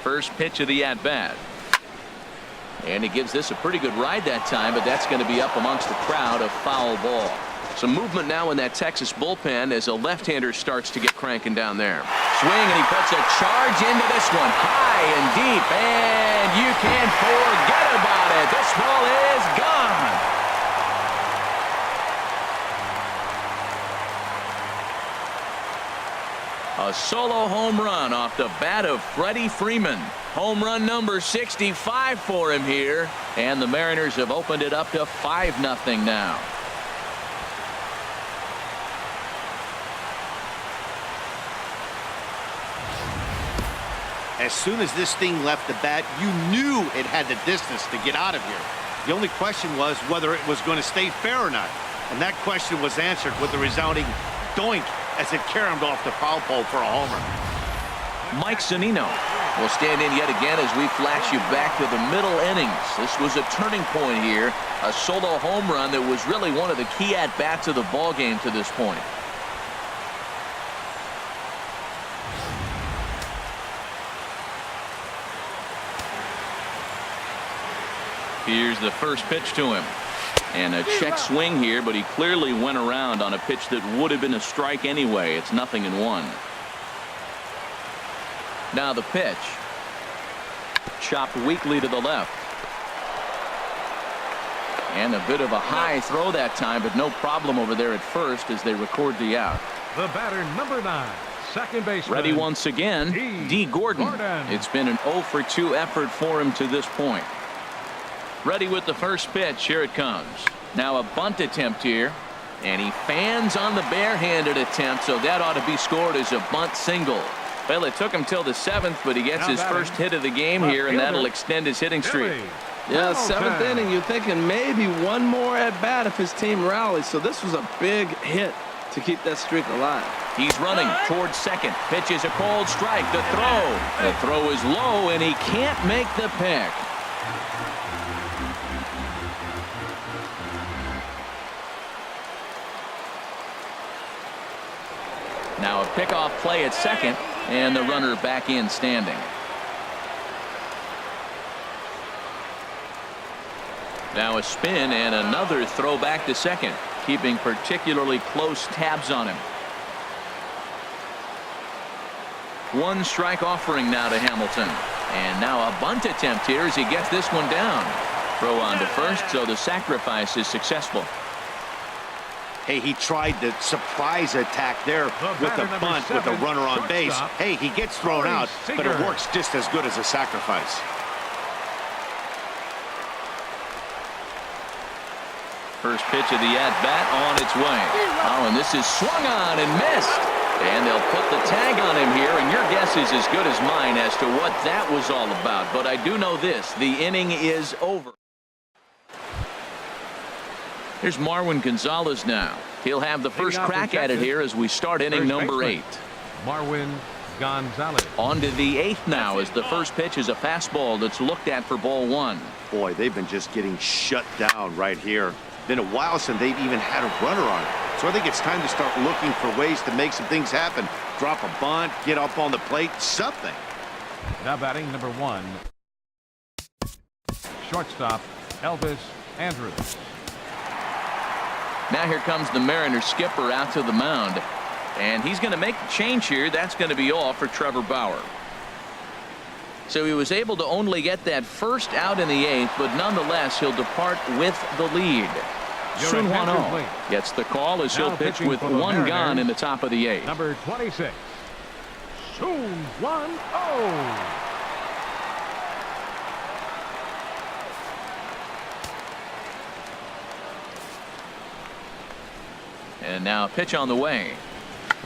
First pitch of the at-bat. And he gives this a pretty good ride that time, but that's going to be up amongst the crowd. A foul ball. Some movement now in that Texas bullpen as a left-hander starts to get cranking down there. Swing, and he puts a charge into this one. High and deep, and you can't forget about it. This ball is gone. A solo home run off the bat of Freddie Freeman. Home run number 65 for him here. And the Mariners have opened it up to 5-0 now. As soon as this thing left the bat, you knew it had the distance to get out of here. The only question was whether it was going to stay fair or not. And that question was answered with a resounding doink as it caromed off the foul pole for a homer. Mike Zunino will stand in yet again as we flash you back to the middle innings. This was a turning point here. A solo home run that was really one of the key at-bats of the ball game to this point. Here's the first pitch to him. And a check swing here, but he clearly went around on a pitch that would have been a strike anyway. It's 0-1. Now the pitch. Chopped weakly to the left. And a bit of a high throw that time, but no problem over there at first as they record the out. The batter, number 9, second baseman. Ready once again, D. Gordon. It's been an 0 for 2 effort for him to this point. Ready with the first pitch. Here it comes. Now a bunt attempt here, and he fans on the barehanded attempt, so that ought to be scored as a bunt single. Well, it took him till the 7th, but he gets his first hit of the game here, and that'll extend his hitting streak. Yeah, 7th inning. You're thinking maybe one more at bat if his team rallies. So this was a big hit to keep that streak alive. He's running towards second. Pitch is a cold strike. The throw is low, and he can't make the pick. Now a pickoff play at second, and the runner back in standing. Now a spin and another throw back to second, keeping particularly close tabs on him. One strike offering now to Hamilton, and now a bunt attempt here as he gets this one down. Throw on to first, so the sacrifice is successful. Hey, he tried the surprise attack there with the bunt with the runner on base. Hey, he gets thrown out, but it works just as good as a sacrifice. First pitch of the at-bat on its way. Oh, and this is swung on and missed. And they'll put the tag on him here, and your guess is as good as mine as to what that was all about. But I do know this, the inning is over. Here's Marwin Gonzalez now. He'll have the first crack at it here as we start inning number 8. Marwin Gonzalez. On to the 8th now as the first pitch is a fastball that's looked at for ball 1. Boy, they've been just getting shut down right here. Been a while since they've even had a runner on it. So I think it's time to start looking for ways to make some things happen. Drop a bunt, get up on the plate, something. Now batting number 1. Shortstop Elvis Andrus. Now here comes the Mariners skipper out to the mound, and he's going to make the change here. That's going to be all for Trevor Bauer. So he was able to only get that first out in the 8th, but nonetheless he'll depart with the lead. Sun Hwan-Oh gets the call as he'll pitch with one gone in the top of the 8th. Number 26, Sun Hwan-Oh. And now a pitch on the way.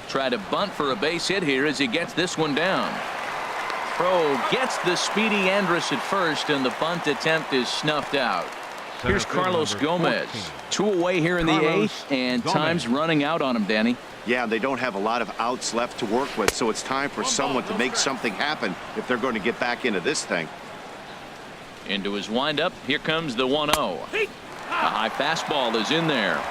Try to bunt for a base hit here as he gets this one down. Throw gets the speedy Andrus at first, and the bunt attempt is snuffed out. Here's Carlos Gomez. 2 away here in the 8th, and time's running out on him, Danny. Yeah, they don't have a lot of outs left to work with, so it's time for someone to make something happen if they're going to get back into this thing. Into his windup. Here comes the 1-0. A high fastball is in there.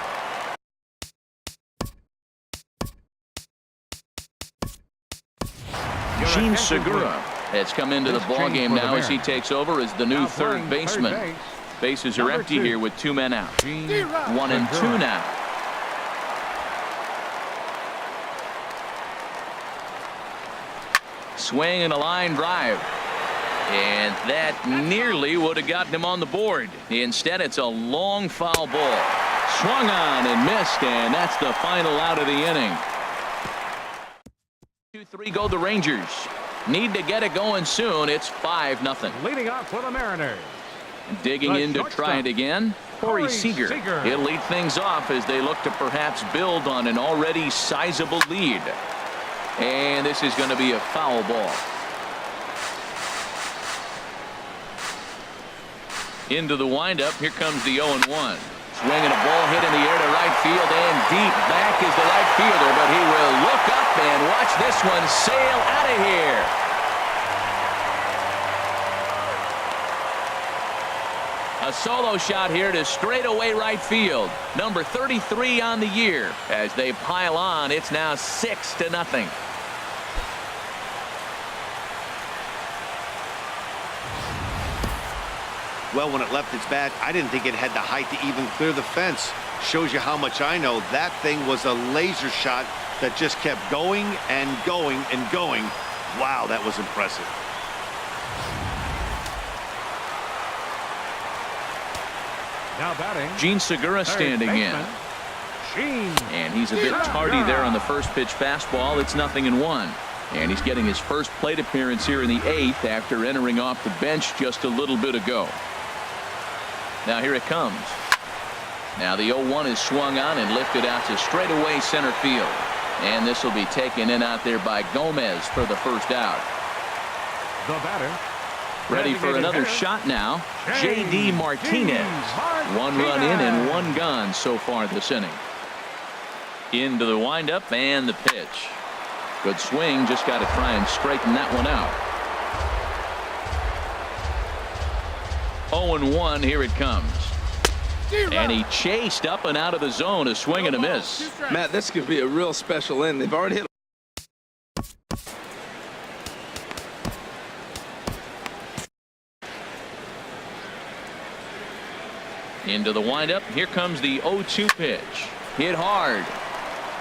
Gene Segura It's come into the ball game now as he takes over as the new third baseman. Bases are empty here with 2 men out. 1 and 2 now. Swing and a line drive. And that nearly would have gotten him on the board. Instead, it's a long foul ball. Swung on and missed, and that's the final out of the inning. 2-3 go the Rangers. Need to get it going soon. It's 5-0. Leading off for the Mariners. Digging in to try it again. Corey Seager. He'll lead things off as they look to perhaps build on an already sizable lead. And this is going to be a foul ball. Into the windup. Here comes the 0-1. Swinging a ball hit in the air to right field, and deep back is the right fielder, but he will look up and watch this one sail out of here. A solo shot here to straightaway right field. Number 33 on the year. As they pile on, it's now 6-0. Well, when it left its bat, I didn't think it had the height to even clear the fence. Shows you how much I know. That thing was a laser shot that just kept going and going and going. Wow, that was impressive. Now batting. Gene Segura standing in. And he's a bit tardy there on the first pitch fastball. It's 0-1. And he's getting his first plate appearance here in the 8th after entering off the bench just a little bit ago. Now here it comes. Now the 0-1 is swung on and lifted out to straightaway center field. And this will be taken in out there by Gomez for the first out. The batter. Ready for another shot now. J.D. Martinez. 1 run in and 1 gone so far this inning. Into the windup and the pitch. Good swing. Just got to try and straighten that one out. 0-1. Here it comes. And he chased up and out of the zone. A swing and a miss. Matt, this could be a real special inning. They've already hit. Into the windup. Here comes the 0-2 pitch. Hit hard.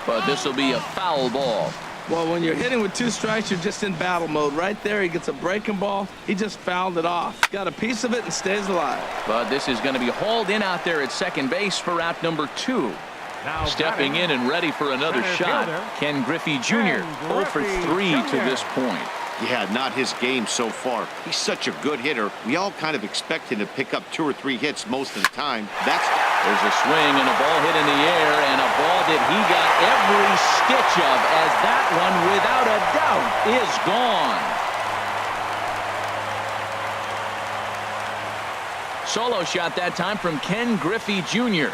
But this will be a foul ball. Well, when you're hitting with 2 strikes, you're just in battle mode. Right there, he gets a breaking ball. He just fouled it off. Got a piece of it and stays alive. But this is going to be hauled in out there at second base for out number 2. Now stepping in and ready for another shot. Ken Griffey Jr. 0 for 3 to this point. Yeah, not his game so far. He's such a good hitter. We all kind of expect him to pick up 2 or 3 hits most of the time. There's a swing and a ball hit in the air, and a ball that he got every stitch of, as that one, without a doubt, is gone. Solo shot that time from Ken Griffey Jr.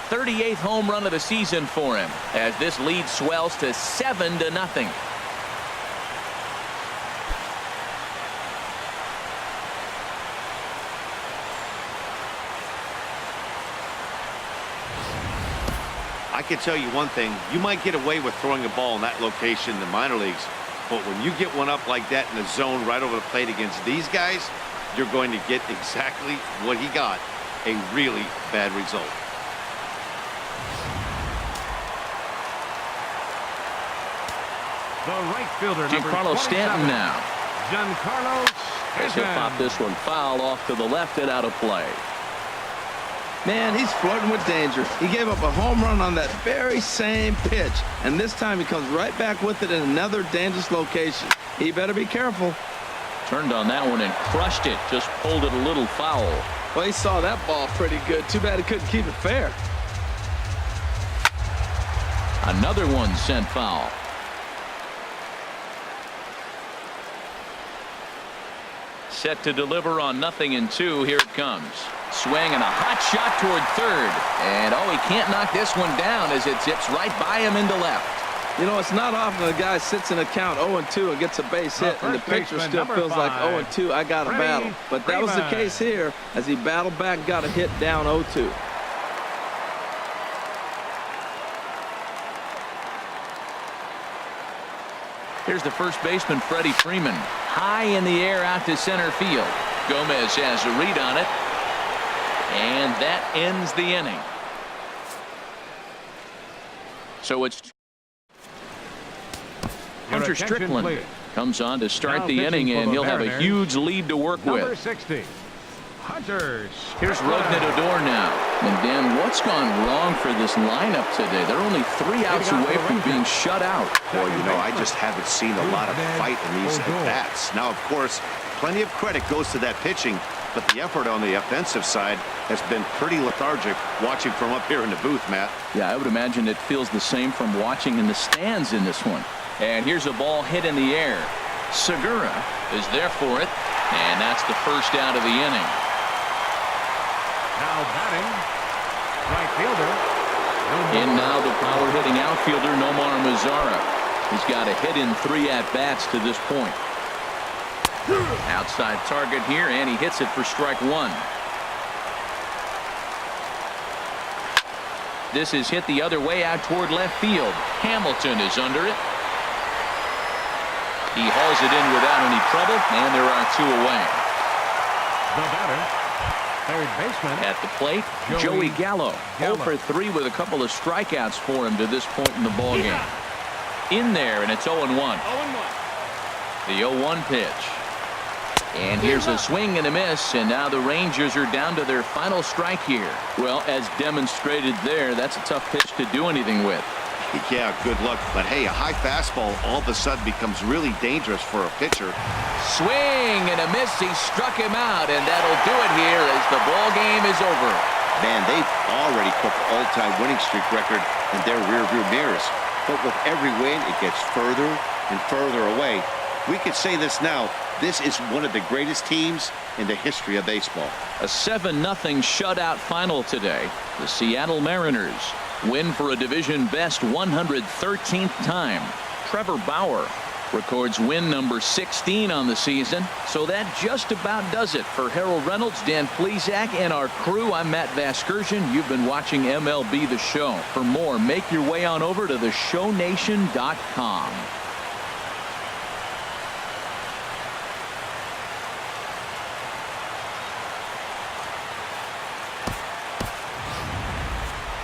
38th home run of the season for him, as this lead swells to 7-0. I can tell you one thing. You might get away with throwing a ball in that location in the minor leagues, but when you get one up like that in the zone right over the plate against these guys, you're going to get exactly what he got, a really bad result. The right fielder, Giancarlo Stanton now. Giancarlo As he'll pop this one foul off to the left and out of play. Man, he's flirting with danger. He gave up a home run on that very same pitch, and this time he comes right back with it in another dangerous location. He better be careful. Turned on that one and crushed it. Just pulled it a little foul. Well, he saw that ball pretty good. Too bad he couldn't keep it fair. Another one sent foul. Set to deliver on 0-2. Here it comes. Swing and a hot shot toward third. And he can't knock this one down as it zips right by him into left. You know, it's not often a guy sits in a count 0-2 and gets a base hit, and the pitcher still feels like 0-2, I got to battle. But that was the case here as he battled back and got a hit down 0-2. Here's the first baseman, Freddie Freeman. High in the air out to center field. Gomez has a read on it. And that ends the inning. So it's Hunter Strickland comes on to start the inning, and he'll have a huge lead to work Number with. 60, Hunter Here's Strickland. Rougned Odor now. And Dan, what's gone wrong for this lineup today? They're only 3 outs away from being shut out. Well, you know, I just haven't seen a lot of fight in these at-bats. Now, of course, plenty of credit goes to that pitching, but the effort on the offensive side has been pretty lethargic watching from up here in the booth, Matt. Yeah, I would imagine it feels the same from watching in the stands in this one. And here's a ball hit in the air. Segura is there for it, and that's the first out of the inning. Now batting, right fielder. In now the power-hitting outfielder, Nomar Mazara. He's got a hit in 3 at-bats to this point. Outside target here, and he hits it for strike 1. This is hit the other way out toward left field. Hamilton is under it. He hauls it in without any trouble, and there are 2 away. The batter, third baseman. At the plate, Joey Gallo. 0 for 3 with a couple of strikeouts for him to this point in the ballgame. In there, and it's 0-1. The 0-1 pitch. And here's a swing and a miss, and now the Rangers are down to their final strike here. Well, as demonstrated there, that's a tough pitch to do anything with. Yeah, good luck. But hey, a high fastball all of a sudden becomes really dangerous for a pitcher. Swing and a miss. He struck him out, and that'll do it here as the ball game is over. Man, they've already put the all-time winning streak record in their rearview mirrors. But with every win, it gets further and further away. We could say this now. This is one of the greatest teams in the history of baseball. A 7-0 shutout final today. The Seattle Mariners win for a division-best 113th time. Trevor Bauer records win number 16 on the season. So that just about does it. For Harold Reynolds, Dan Plesac, and our crew, I'm Matt Vasgersian. You've been watching MLB The Show. For more, make your way on over to theshownation.com.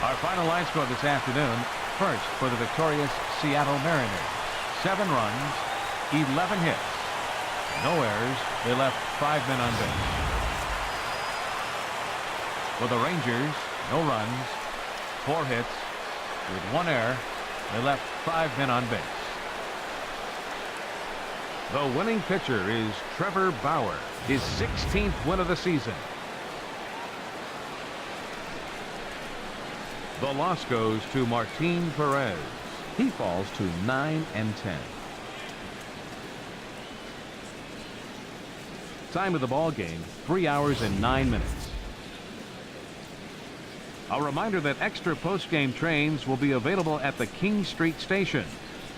Our final line score this afternoon. First for the victorious Seattle Mariners. 7 runs, 11 hits. No errors. They left 5 men on base. For the Rangers, no runs, 4 hits. With 1 error, they left 5 men on base. The winning pitcher is Trevor Bauer, his 16th win of the season. The loss goes to Martin Perez. He falls to 9-10. Time of the ball game, 3 hours and 9 minutes. A reminder that extra post-game trains will be available at the King Street Station,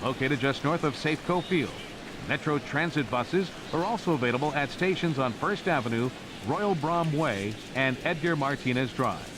located just north of Safeco Field. Metro Transit buses are also available at stations on First Avenue, Royal Brom Way, and Edgar Martinez Drive.